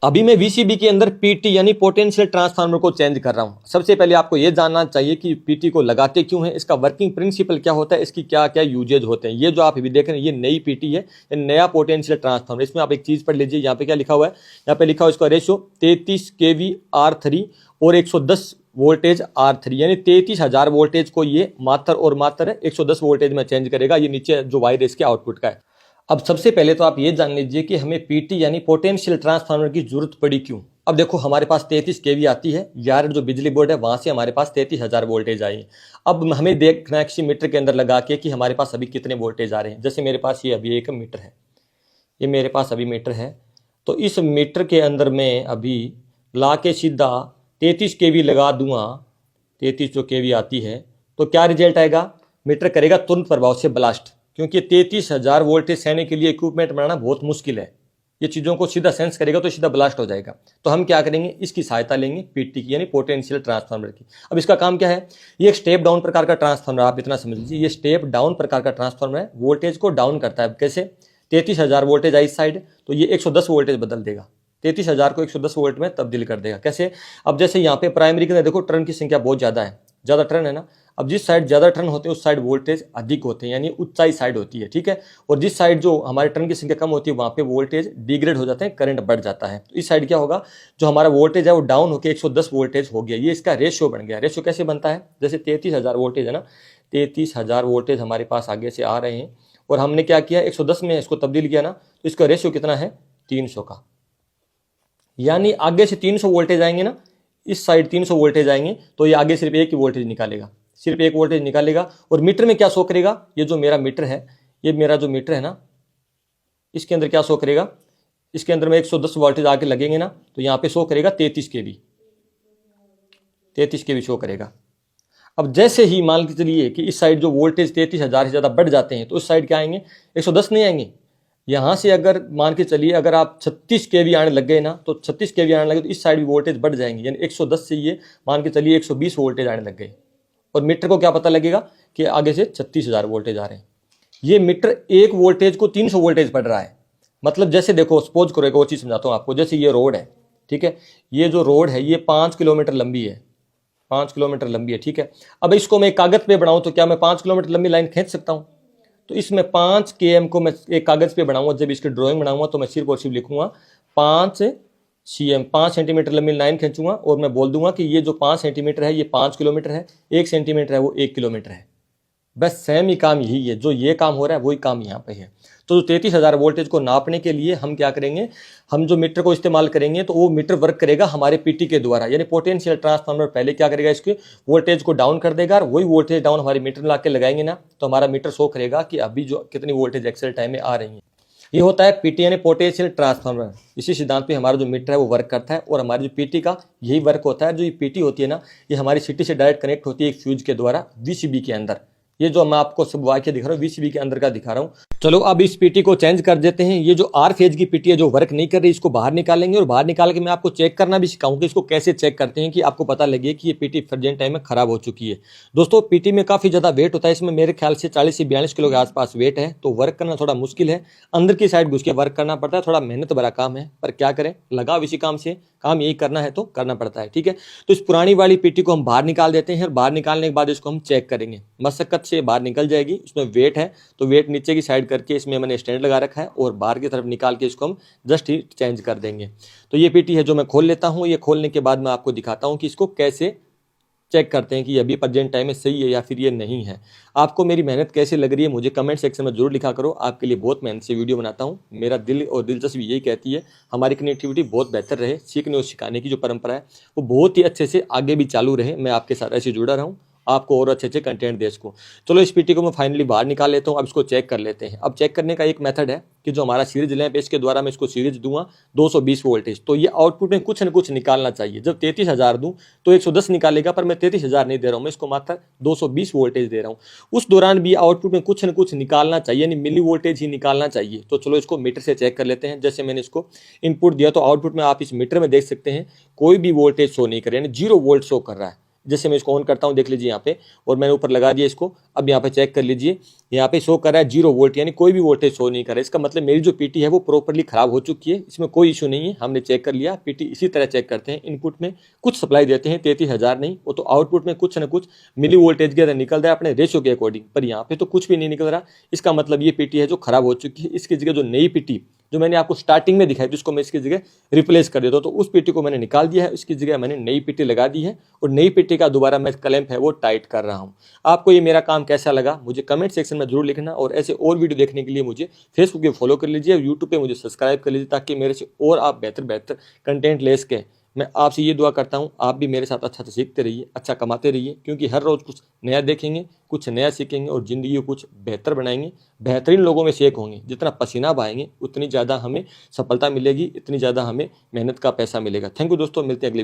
अभी मैं वीसीबी के अंदर पीटी यानी पोटेंशियल ट्रांसफार्मर को चेंज कर रहा हूं। सबसे पहले आपको यह जानना चाहिए कि पीटी को लगाते क्यों है, इसका वर्किंग प्रिंसिपल क्या होता है, इसकी क्या क्या यूजेज होते हैं। ये जो आप अभी देख रहे हैं ये नई पीटी है, ये नया पोटेंशियल ट्रांसफार्मर। इसमें आप एक चीज पढ़ लीजिए, यहाँ पे क्या लिखा हुआ है, यहाँ पे लिखा हुआ इसका रेशियो 33 kV R3 और 110 वोल्टेज R3, यानी 33,000 वोल्टेज को ये मात्र और मात्र 110 वोल्टेज में चेंज करेगा। ये नीचे जो वायर इसके आउटपुट का है। अब सबसे पहले तो आप ये जान लीजिए कि हमें पीटी यानी पोटेंशियल ट्रांसफार्मर की जरूरत पड़ी क्यों। अब देखो हमारे पास 33 kV आती है, यार जो बिजली बोर्ड है वहां से हमारे पास 33,000 वोल्टेज आई। अब हमें देखना है किसी मीटर के अंदर लगा के कि हमारे पास अभी कितने वोल्टेज आ रहे हैं। जैसे मेरे पास ये अभी एक मीटर है, ये मेरे पास अभी मीटर है, तो इस मीटर के अंदर मैं अभी ला के सीधा 33 kV लगा दूंगा, 33 जो kV आती है, तो क्या रिजल्ट आएगा, मीटर करेगा तुरंत प्रभाव से ब्लास्ट। क्योंकि 33,000 वोल्टेज सहने के लिए इक्विपमेंट बनाना बहुत मुश्किल है, ये चीज़ों को सीधा सेंस करेगा तो सीधा ब्लास्ट हो जाएगा। तो हम क्या करेंगे, इसकी सहायता लेंगे पीटी की यानी पोटेंशियल ट्रांसफार्मर की। अब इसका काम क्या है, ये एक स्टेप डाउन प्रकार का ट्रांसफार्मर, आप इतना समझ लीजिए, ये स्टेप डाउन प्रकार का ट्रांसफार्मर है, वोल्टेज को डाउन करता है। कैसे, 33,000 वोल्टेज आई इस साइड, तो ये 110 वोल्टेज बदल देगा, 33,000 को 110 वोल्ट में तब्दील कर देगा। कैसे, अब जैसे यहाँ पे प्राइमरी के अंदर देखो टर्न की संख्या बहुत ज़्यादा है, ज़्यादा टर्न है ना। अब जिस साइड ज़्यादा टर्न होते हैं उस साइड वोल्टेज अधिक होते हैं, यानी ऊंचाई साइड होती है, ठीक है। और जिस साइड जो हमारे टर्न की संख्या कम होती है वहाँ पे वोल्टेज डिग्रेड हो जाते हैं, करंट बढ़ जाता है। तो इस साइड क्या होगा, जो हमारा वोल्टेज है वो डाउन होकर 110 वोल्टेज हो गया। ये इसका रेशियो बन गया। रेशियो कैसे बनता है, जैसे 33,000 वोल्टेज है ना, 33,000 वोल्टेज हमारे पास आगे से आ रहे हैं और हमने क्या किया, 110 में इसको तब्दील किया ना, तो इसका रेशियो कितना है, 300 का। यानी आगे से 300 वोल्टेज आएंगे ना, इस साइड 300 वोल्टेज आएंगे, तो ये आगे सिर्फ एक ही वोल्टेज निकालेगा, सिर्फ एक वोल्टेज निकालेगा। और मीटर में क्या शो करेगा, ये जो मेरा मीटर है, ये मेरा जो मीटर है ना, इसके अंदर क्या शो करेगा, इसके अंदर में 110 वोल्टेज आके लगेंगे ना, तो यहाँ पे शो करेगा 33 kV, 33 kV शो करेगा। अब जैसे ही मान के चलिए कि इस साइड जो वोल्टेज 33,000 से ज़्यादा बढ़ जाते हैं, तो उस साइड क्या आएंगे, 110 नहीं आएंगे। यहाँ से अगर मान के चलिए अगर आप 36 kV आने लग गए ना, तो 36 kV आने लगे तो इस साइड भी वोल्टेज बढ़ जाएंगे, यानी 110 से ये मान के चलिए 120 वोल्टेज आने लग गए। और मीटर को क्या पता लगेगा कि आगे से 36,000 वोल्टेज आ रहे हैं। ये मीटर एक वोल्टेज को 300 वोल्टेज पड़ रहा है। मतलब जैसे देखो, सपोज करो, एक और चीज़ समझाता हूँ आपको। जैसे ये रोड है, ठीक है, ये जो रोड है ये 5 किलोमीटर लंबी है, 5 किलोमीटर लंबी है, ठीक है। अब इसको मैं कागज पे बनाऊँ तो क्या मैं 5 किलोमीटर लंबी लाइन खींच सकता हूँ, तो इसमें 5 km को मैं एक कागज पे बनाऊंगा। जब इसकी ड्राइंग बनाऊंगा तो मैं सिर्फ और सिर्फ लिखूंगा 5 cm, 5 सेंटीमीटर लंबी लाइन खींचूंगा और मैं बोल दूंगा कि ये जो 5 सेंटीमीटर है ये 5 किलोमीटर है, 1 सेंटीमीटर है वो 1 किलोमीटर है। बस सेम ही काम यही है, जो ये काम हो रहा है वही काम यहाँ पे है। तो 33,000 वोल्टेज को नापने के लिए हम क्या करेंगे, हम जो मीटर को इस्तेमाल करेंगे तो वो मीटर वर्क करेगा हमारे पीटी के द्वारा, यानी पोटेंशियल ट्रांसफार्मर पहले क्या करेगा, इसके वोल्टेज को डाउन कर देगा और वही वोल्टेज डाउन हमारे मीटर में ला के लगाएंगे ना, तो हमारा मीटर शो करेगा कि अभी जो कितनी वोल्टेज एक्सेल टाइम में आ रही है। ये होता है पीटी यानी पोटेंशियल ट्रांसफार्मर। इसी सिद्धांत पे हमारा जो मीटर है वो वर्क करता है और हमारी जो पीटी का यही वर्क होता है। जो ये पीटी होती है ना, ये हमारी सिटी से डायरेक्ट कनेक्ट होती है एक फ्यूज के द्वारा वीसीबी के अंदर। ये जो मैं आपको सब वाक्य दिखा रहा हूँ वीसीबी के अंदर का दिखा रहा हूँ। चलो अब इस पीटी को चेंज कर देते हैं। ये जो आर फेज की पीटी है जो वर्क नहीं कर रही, इसको बाहर निकालेंगे और बाहर निकाल के मैं आपको चेक करना भी सिखाऊंगा कि इसको कैसे चेक करते हैं, कि आपको पता लगे कि ये पीटी प्रेजेंट टाइम में खराब हो चुकी है। दोस्तों पीटी में काफ़ी ज़्यादा वेट होता है, इसमें मेरे ख्याल से 40 से 42 किलो के आसपास वेट है, तो वर्क करना थोड़ा मुश्किल है। अंदर की साइड घुस के वर्क करना पड़ता है, थोड़ा मेहनत भरा काम है, पर क्या करें, लगाव इसी काम से, काम यही करना है तो करना पड़ता है, ठीक है। तो इस पुरानी वाली पीटी को हम बाहर निकाल देते हैं और बाहर निकालने के बाद इसको हम चेक करेंगे। मशक्कत से बाहर निकल जाएगी। इसमें वेट है तो वेट नीचे की साइड करके इसमें मैंने स्टैंड लगा रखा है और बाहर की तरफ निकाल के इसको हम जस्ट ही चेंज कर देंगे। तो ये पीटी है जो मैं खोल लेता हूँ। ये खोलने के बाद मैं आपको दिखाता हूँ कि इसको कैसे चेक करते हैं कि अभी प्रेजेंट टाइम में सही है या फिर ये नहीं है। आपको मेरी मेहनत कैसी लग रही है मुझे कमेंट सेक्शन में जरूर लिखा करो। आपके लिए बहुत मेहनत से वीडियो बनाता हूँ। मेरा दिल और दिलचस्पी यही कहती है हमारी कनेक्टिविटी बहुत बेहतर रहे, सीखने और सिखाने की जो परंपरा है वो बहुत ही अच्छे से आगे भी चालू रहे। मैं आपके साथ ऐसे जुड़ा रहूँ, आपको और अच्छे अच्छे कंटेंट दे सकूँ। चलो इस पीटी को मैं फाइनली बाहर निकाल लेता हूँ। अब इसको चेक कर लेते हैं। अब चेक करने का एक मेथड है कि जो हमारा सीरीज लैंप है इसके द्वारा मैं इसको सीरीज दूंगा 220 वोल्टेज, तो ये आउटपुट में कुछ न कुछ निकालना चाहिए। जब 33,000 दूं तो 110 निकालेगा, पर मैं 33,000 नहीं दे रहा हूँ, मैं इसको मात्र 220 वोल्टेज दे रहा हूँ। उस दौरान भी आउटपुट में कुछ न कुछ निकालना चाहिए, यानी मिली वोल्टेज ही निकालना चाहिए। तो चलो इसको मीटर से चेक कर लेते हैं। जैसे मैंने इसको इनपुट दिया तो आउटपुट में आप इस मीटर में देख सकते हैं कोई भी वोल्टेज शो नहीं कर रहा है, यानी 0 वोल्ट शो कर रहा है। जैसे मैं इसको ऑन करता हूँ, देख लीजिए यहाँ पे, और मैंने ऊपर लगा दिया इसको। अब यहाँ पे चेक कर लीजिए, यहाँ पे शो कर रहा है 0 वोल्ट, यानी कोई भी वोल्टेज शो नहीं कर रहा है। इसका मतलब मेरी जो पीटी है वो प्रॉपर्ली खराब हो चुकी है, इसमें कोई इशू नहीं है। हमने चेक कर लिया। पीटी इसी तरह चेक करते हैं, इनपुट में कुछ सप्लाई देते हैं 33,000 नहीं, वो तो आउटपुट में कुछ ना कुछ मिली वोल्टेज के अंदर निकल रहा है अपने रेशियो के अकॉर्डिंग, पर यहाँ पे तो कुछ भी नहीं निकल रहा। इसका मतलब ये पीटी है जो खराब हो चुकी है। इसकी जगह जो नई पीटी जो मैंने आपको स्टार्टिंग में दिखाई, जिसको मैं इसकी जगह रिप्लेस कर देता हूँ, तो उस पीटी को मैंने निकाल दिया है, इसकी जगह मैंने नई पीटी लगा दी है, और नई पीटी का दोबारा मैं क्लैंप है वो टाइट कर रहा हूँ। आपको ये मेरा काम कैसा लगा मुझे कमेंट सेक्शन में जरूर लिखना, और ऐसे और वीडियो देखने के लिए मुझे फेसबुक पे फॉलो कर लीजिए, यूट्यूब पे मुझे सब्सक्राइब कर लीजिए, ताकि मेरे से और आप बेहतर कंटेंट ले सकें। मैं आपसे ये दुआ करता हूँ आप भी मेरे साथ अच्छा से सीखते रहिए, अच्छा कमाते रहिए, क्योंकि हर रोज़ कुछ नया देखेंगे, कुछ नया सीखेंगे, और ज़िंदगी को कुछ बेहतर बनाएंगे। बेहतरीन लोगों में से एक होंगे। जितना पसीना बहाएंगे उतनी ज़्यादा हमें सफलता मिलेगी, इतनी ज़्यादा हमें मेहनत का पैसा मिलेगा। थैंक यू दोस्तों, मिलते हैं अगले